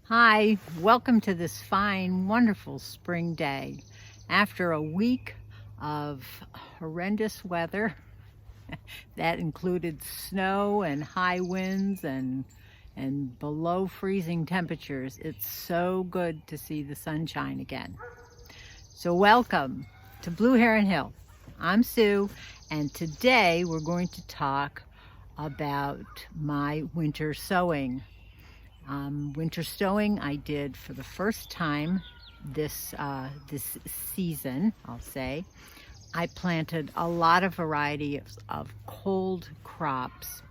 Hi, welcome to this fine, wonderful spring day. After a week of horrendous weather that included snow and high winds and below freezing temperatures, it's so good to see the sunshine again. So welcome to Blue Heron Hill. I'm Sue, and today we're going to talk about my winter sowing. Winter sowing I did for the first time this season, I'll say. I planted a lot of variety of cold crops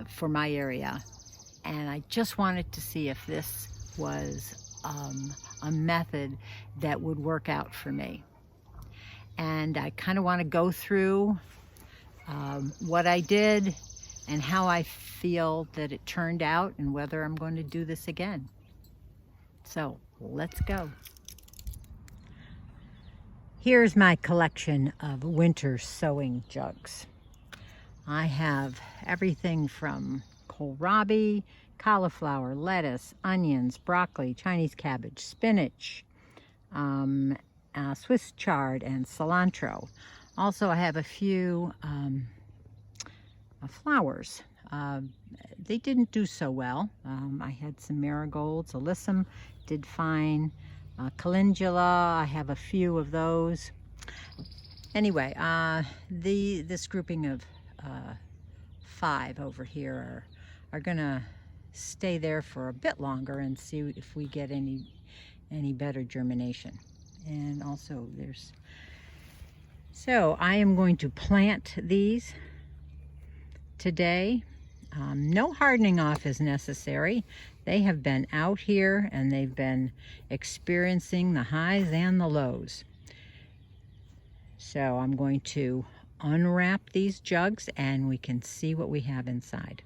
for my area, and I just wanted to see if this was a method that would work out for me. And I kind of want to go through what I did and how I feel that it turned out and whether I'm going to do this again. So let's go. Here's my collection of winter sowing jugs. I have everything from kohlrabi, cauliflower, lettuce, onions, broccoli, Chinese cabbage, spinach, Swiss chard, and cilantro. Also, I have a few flowers. They didn't do so well. I had some marigolds. Alyssum did fine. Calendula, I have a few of those. Anyway, this grouping of 5 over here are gonna stay there for a bit longer and see if we get any better germination. And also so I am going to plant these today. No hardening off is necessary. They have been out here and they've been experiencing the highs and the lows. So I'm going to unwrap these jugs and we can see what we have inside.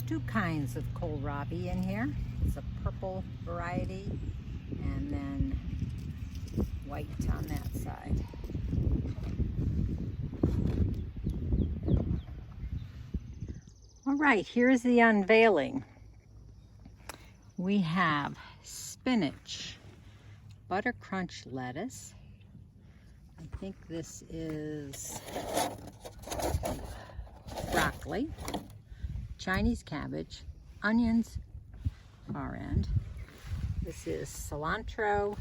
Two kinds of kohlrabi in here. It's a purple variety and then white on that side. All right, here's the unveiling. We have spinach, BUTTERCRUNCH lettuce. I think this is broccoli, Chinese cabbage, onions, far end. This is cilantro.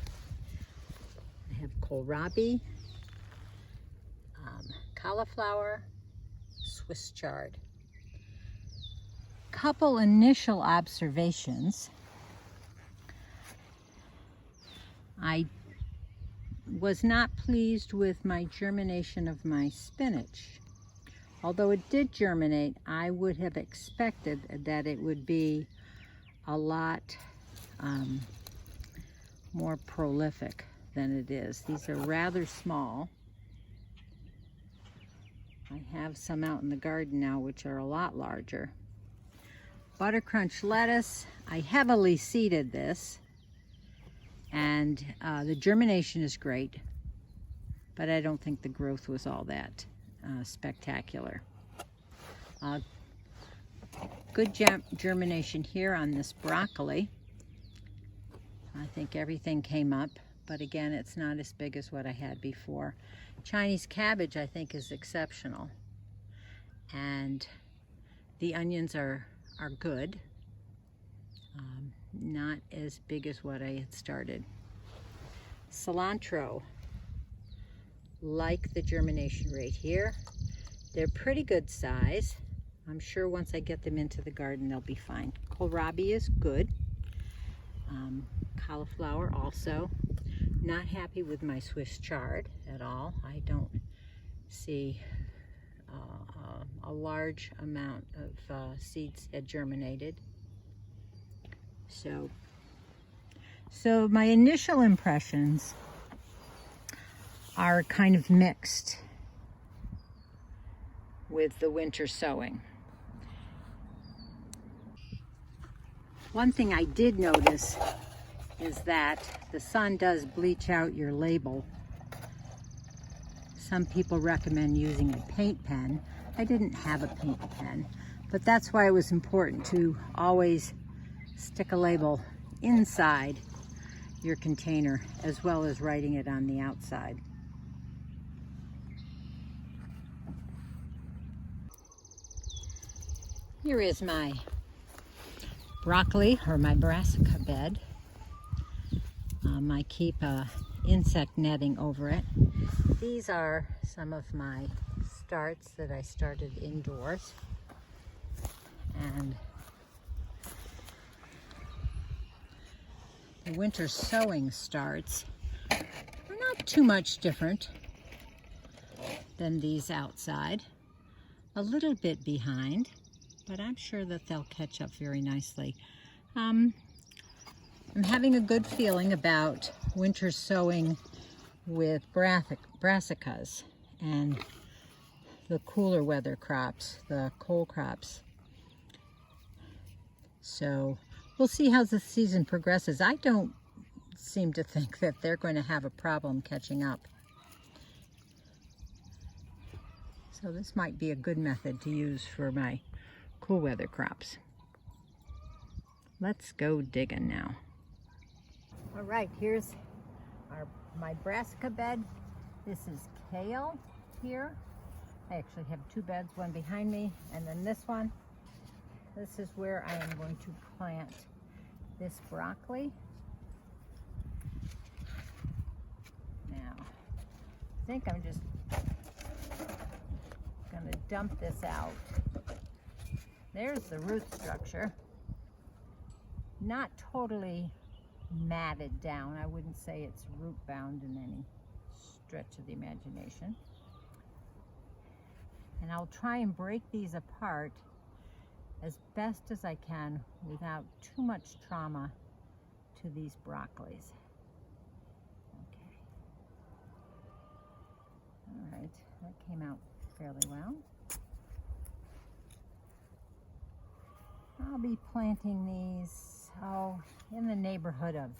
I have kohlrabi, cauliflower, Swiss chard. Couple initial observations. I was not pleased with my germination of my spinach. Although it did germinate, I would have expected that it would be a lot more prolific than it is. These are rather small. I have some out in the garden now which are a lot larger. BUTTERCRUNCH lettuce, I heavily seeded this, and the germination is great, but I don't think the growth was all that spectacular. Good germination here on this broccoli. I think everything came up, but again, it's not as big as what I had before. Chinese cabbage, I think, is exceptional. and the onions are good. Not as big as what I had started. Cilantro, like the germination rate here. They're pretty good size. I'm sure once I get them into the garden, they'll be fine. Kohlrabi is good. Cauliflower also. Not happy with my Swiss chard at all. I don't see a large amount of seeds had germinated. So my initial impressions are kind of mixed with the winter sowing. One thing I did notice is that the sun does bleach out your label. Some people recommend using a paint pen. I didn't have a paint pen, but that's why it was important to always stick a label inside your container as well as writing it on the outside. Here is my broccoli, or my brassica bed. I keep insect netting over it. These are some of my starts that I started indoors. And the winter sowing starts are not too much different than these outside. A little bit behind, but I'm sure that they'll catch up very nicely. I'm having a good feeling about winter sowing with brassicas and the cooler weather crops, the cold crops. So we'll see how the season progresses. I don't seem to think that they're going to have a problem catching up. So this might be a good method to use for my cool weather crops. Let's go digging now. All right, here's my brassica bed. This is kale here. I actually have two beds, one behind me, and then this one. This is where I am going to plant this broccoli. Now, I think I'm just gonna dump this out. There's the root structure. Not totally matted down. I wouldn't say it's root bound in any stretch of the imagination. And I'll try and break these apart as best as I can without too much trauma to these broccolis. Okay. All right, that came out fairly well. I'll be planting these, in the neighborhood of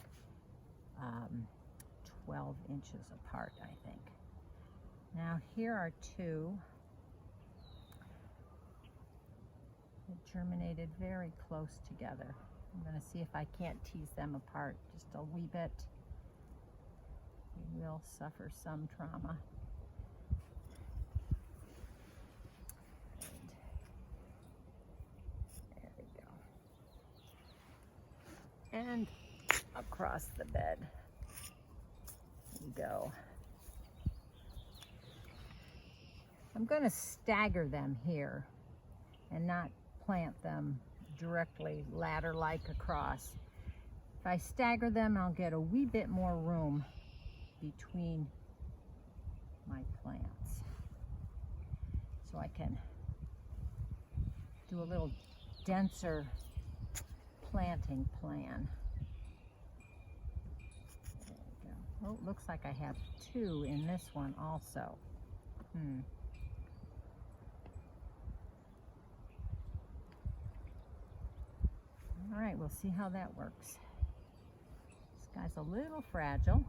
12 inches apart, I think. Now here are two that germinated very close together. I'm going to see if I can't tease them apart just a wee bit. They will suffer some trauma. And across the bed we go. I'm going to stagger them here and not plant them directly ladder-like across. If I stagger them, I'll get a wee bit more room between my plants. So I can do a little denser planting plan. There we go. Oh, it looks like I have two in this one also. All right, we'll see how that works. This guy's a little fragile.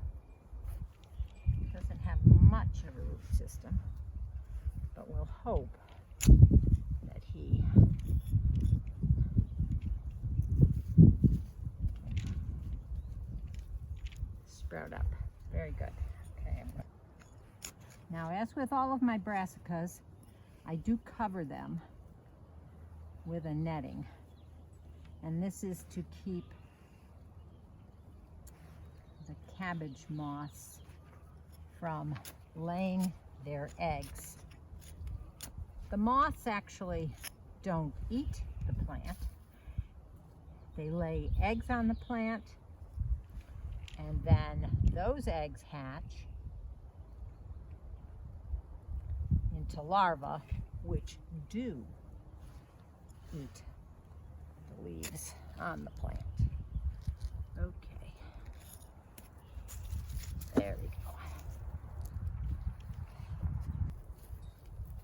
Doesn't have much of a root system, but we'll hope that he sprout up. Very good. Okay. Now, as with all of my brassicas, I do cover them with a netting, and this is to keep the cabbage moths from laying their eggs. The moths actually don't eat the plant. They lay eggs on the plant, and then those eggs hatch into larvae, which do eat the leaves on the plant. Okay, there we go.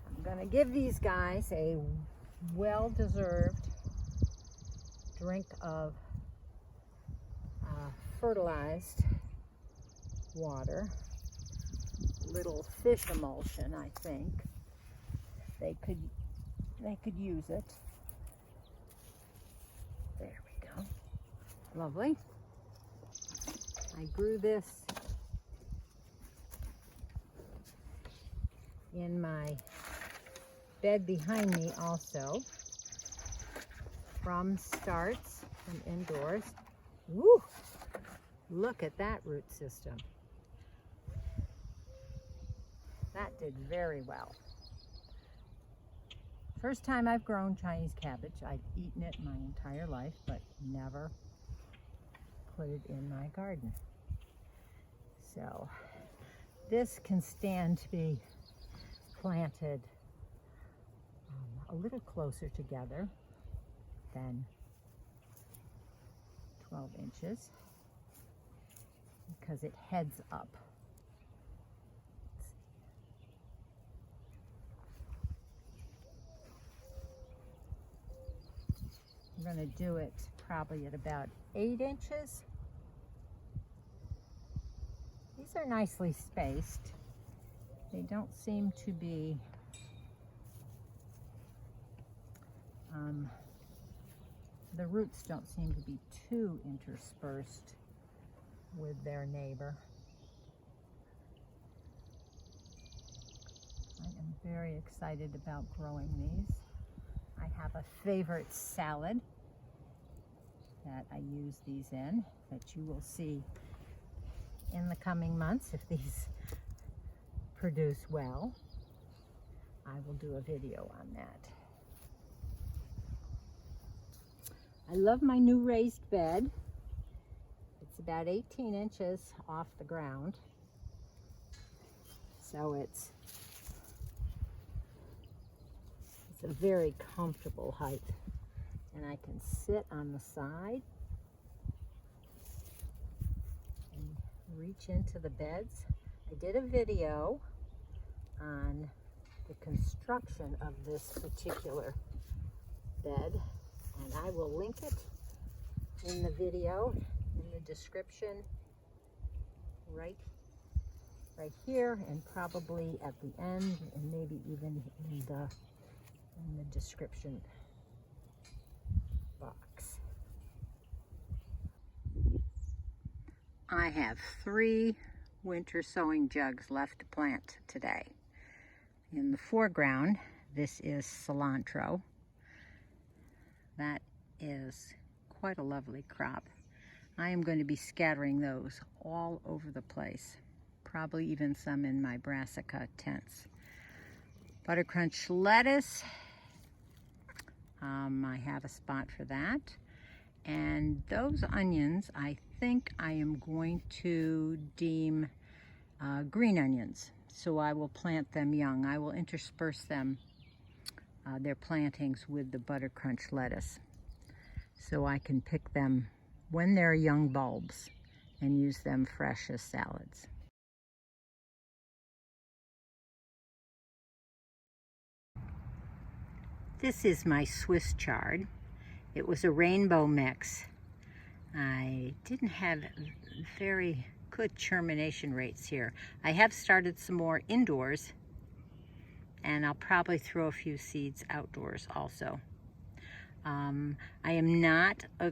I'm going to give these guys a well-deserved drink of fertilized water, little fish emulsion. I think they could use it. There we go. Lovely. I grew this in my bed behind me also, from starts, from indoors. Woo! Look at that root system. That did very well. First time I've grown Chinese cabbage. I've eaten it my entire life, but never put it in my garden. So this can stand to be planted a little closer together than 12 inches because it heads up. I'm going to do it probably at about 8 inches. These are nicely spaced. They don't seem to be the roots don't seem to be too interspersed with their neighbor. I am very excited about growing these. I have a favorite salad that I use these in, that you will see in the coming months. If these produce well, I will do a video on that. I love my new raised bed. It's about 18 inches off the ground, so it's a very comfortable height, and I can sit on the side and reach into the beds. I did a video on the construction of this particular bed, and I will link it in the video, in the description, right here, and probably at the end, and maybe even in the description box. I have 3 winter sowing jugs left to plant today. In the foreground, this is cilantro. That is quite a lovely crop. I am going to be scattering those all over the place, probably even some in my brassica tents. Buttercrunch lettuce, I have a spot for that. And those onions, I think I am going to deem green onions. So I will plant them young. I will intersperse them, their plantings, with the buttercrunch lettuce, so I can pick them when they're young bulbs and use them fresh as salads. This is my Swiss chard. It was a rainbow mix. I didn't have very good germination rates here. I have started some more indoors, and I'll probably throw a few seeds outdoors also. I am not a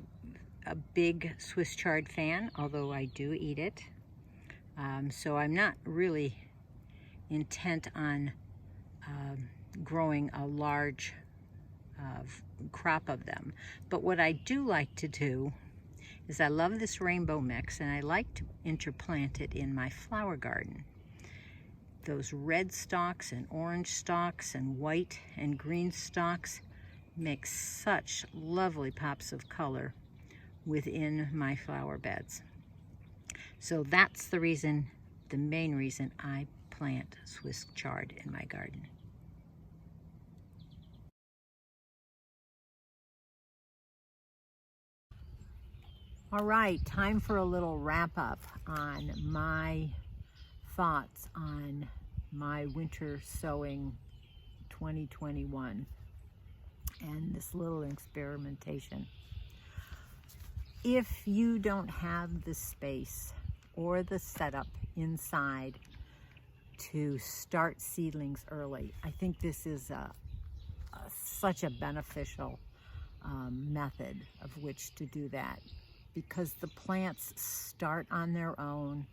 big Swiss chard fan, although I do eat it. So I'm not really intent on growing a large crop of them. But what I do like to do is I love this rainbow mix, and I like to interplant it in my flower garden. Those red stalks and orange stalks and white and green stalks make such lovely pops of color within my flower beds. So that's the reason, the main reason I plant Swiss chard in my garden. All right, time for a little wrap up on my thoughts on my winter sowing 2021 and this little experimentation. If you don't have the space or the setup inside to start seedlings early, I think this is such a beneficial method of which to do that, because the plants start on their own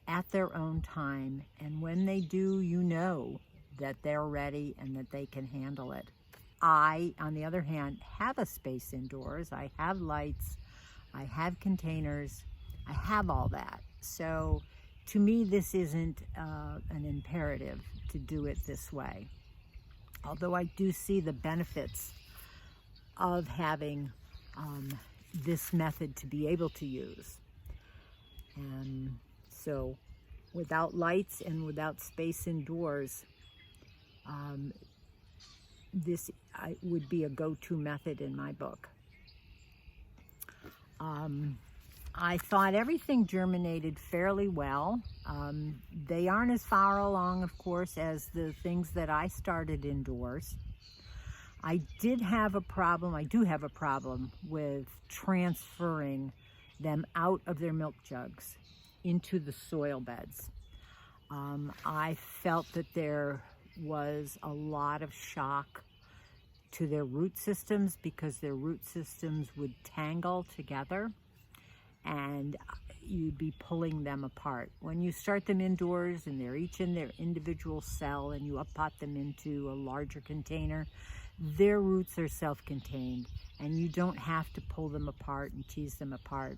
at their own time, and when they do, you know that they're ready and that they can handle it. I, on the other hand, have a space indoors. I have lights, I have containers, I have all that. So to me, this isn't an imperative to do it this way. Although I do see the benefits of having this method to be able to use. And so without lights and without space indoors, this would be a go-to method in my book. I thought everything germinated fairly well. They aren't as far along, of course, as the things that I started indoors. I do have a problem with transferring them out of their milk jugs into the soil beds. I felt that there was a lot of shock to their root systems, because their root systems would tangle together and you'd be pulling them apart. When you start them indoors and they're each in their individual cell and you up-pot them into a larger container, their roots are self-contained and you don't have to pull them apart and tease them apart.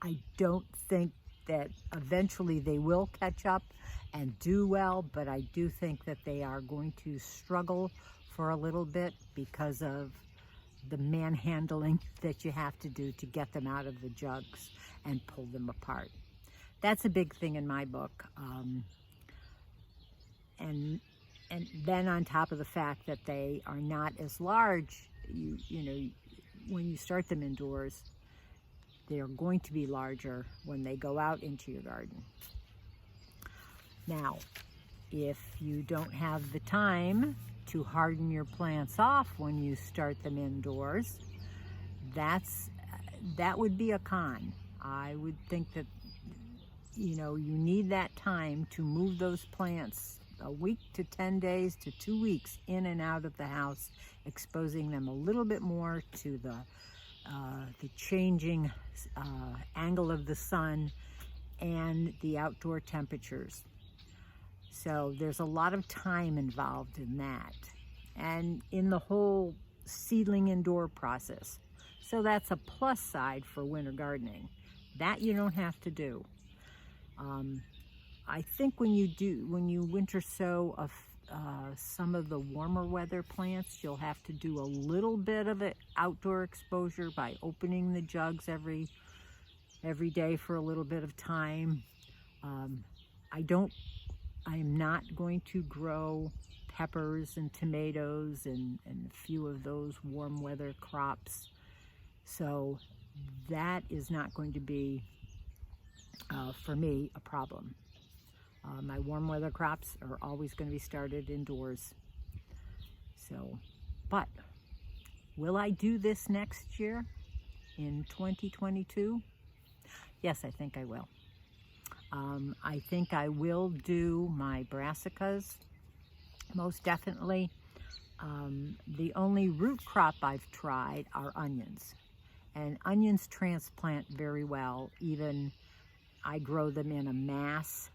I don't think that eventually they will catch up and do well, but I do think that they are going to struggle for a little bit because of the manhandling that you have to do to get them out of the jugs and pull them apart. That's a big thing in my book. And then on top of the fact that they are not as large, you know, when you start them indoors, they are going to be larger when they go out into your garden. Now, if you don't have the time to harden your plants off when you start them indoors, that would be a con. I would think that, you know, you need that time to move those plants a week to 10 days to 2 weeks in and out of the house, exposing them a little bit more to the changing angle of the sun and the outdoor temperatures. So there's a lot of time involved in that and in the whole seedling indoor process. So that's a plus side for winter gardening. That you don't have to do. I think when you winter sow some of the warmer weather plants, you'll have to do a little bit of it outdoor exposure by opening the jugs every day for a little bit of time. I am not going to grow peppers and tomatoes and a few of those warm weather crops. So that is not going to be, for me, a problem. My warm weather crops are always going to be started indoors. So, but will I do this next year in 2022? Yes, I think I will. I think I will do my brassicas, most definitely. The only root crop I've tried are onions, and onions transplant very well. Even I grow them in a mass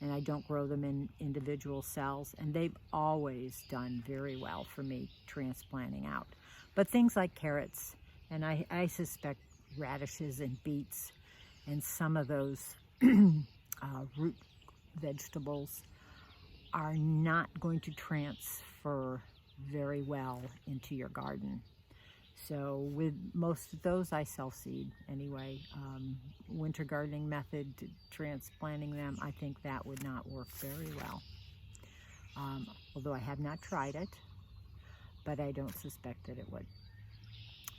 and I don't grow them in individual cells, and they've always done very well for me transplanting out. But things like carrots, and I suspect radishes and beets and some of those root vegetables are not going to transfer very well into your garden. So with most of those, I self-seed anyway. Winter gardening method, transplanting them, I think that would not work very well. Although I have not tried it, but I don't suspect that it would.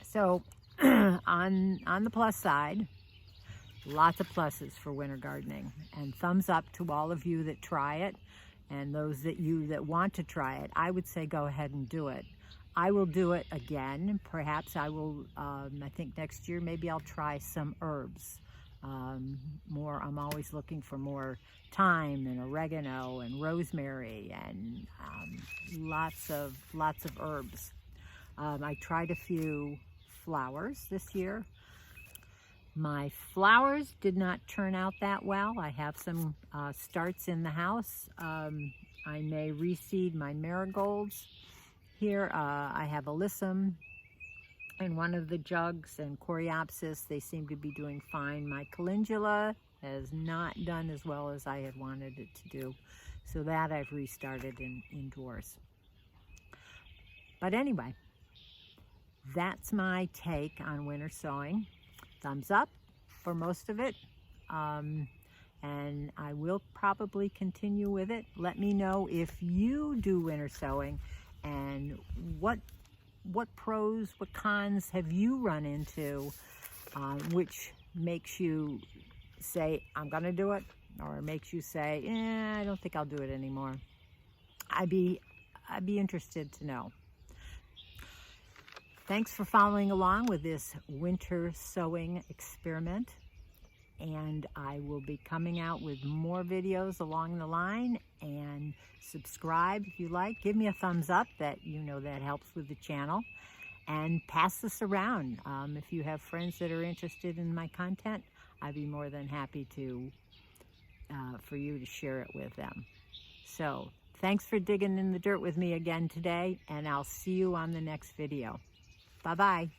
So on the plus side, lots of pluses for winter gardening, and thumbs up to all of you that try it, and those that want to try it. I would say go ahead and do it. I will do it again. Perhaps I will, I think next year, maybe I'll try some herbs. I'm always looking for more thyme and oregano and rosemary and lots of herbs. I tried a few flowers this year. My flowers did not turn out that well. I have some starts in the house. I may reseed my marigolds. Here I have alyssum in one of the jugs, and coreopsis, they seem to be doing fine. My calendula has not done as well as I had wanted it to do, so that I've restarted indoors. But anyway, that's my take on winter sowing. Thumbs up for most of it, and I will probably continue with it. Let me know if you do winter sowing, and what pros, what cons have you run into, which makes you say, I'm gonna do it, or makes you say, I don't think I'll do it anymore. I'd be interested to know. Thanks for following along with this winter sowing experiment, and I will be coming out with more videos along the line. And subscribe if you like. Give me a thumbs up, that that helps with the channel, and pass this around. If you have friends that are interested in my content, I'd be more than happy to for you to share it with them. So thanks for digging in the dirt with me again today, and I'll see you on the next video. Bye-bye.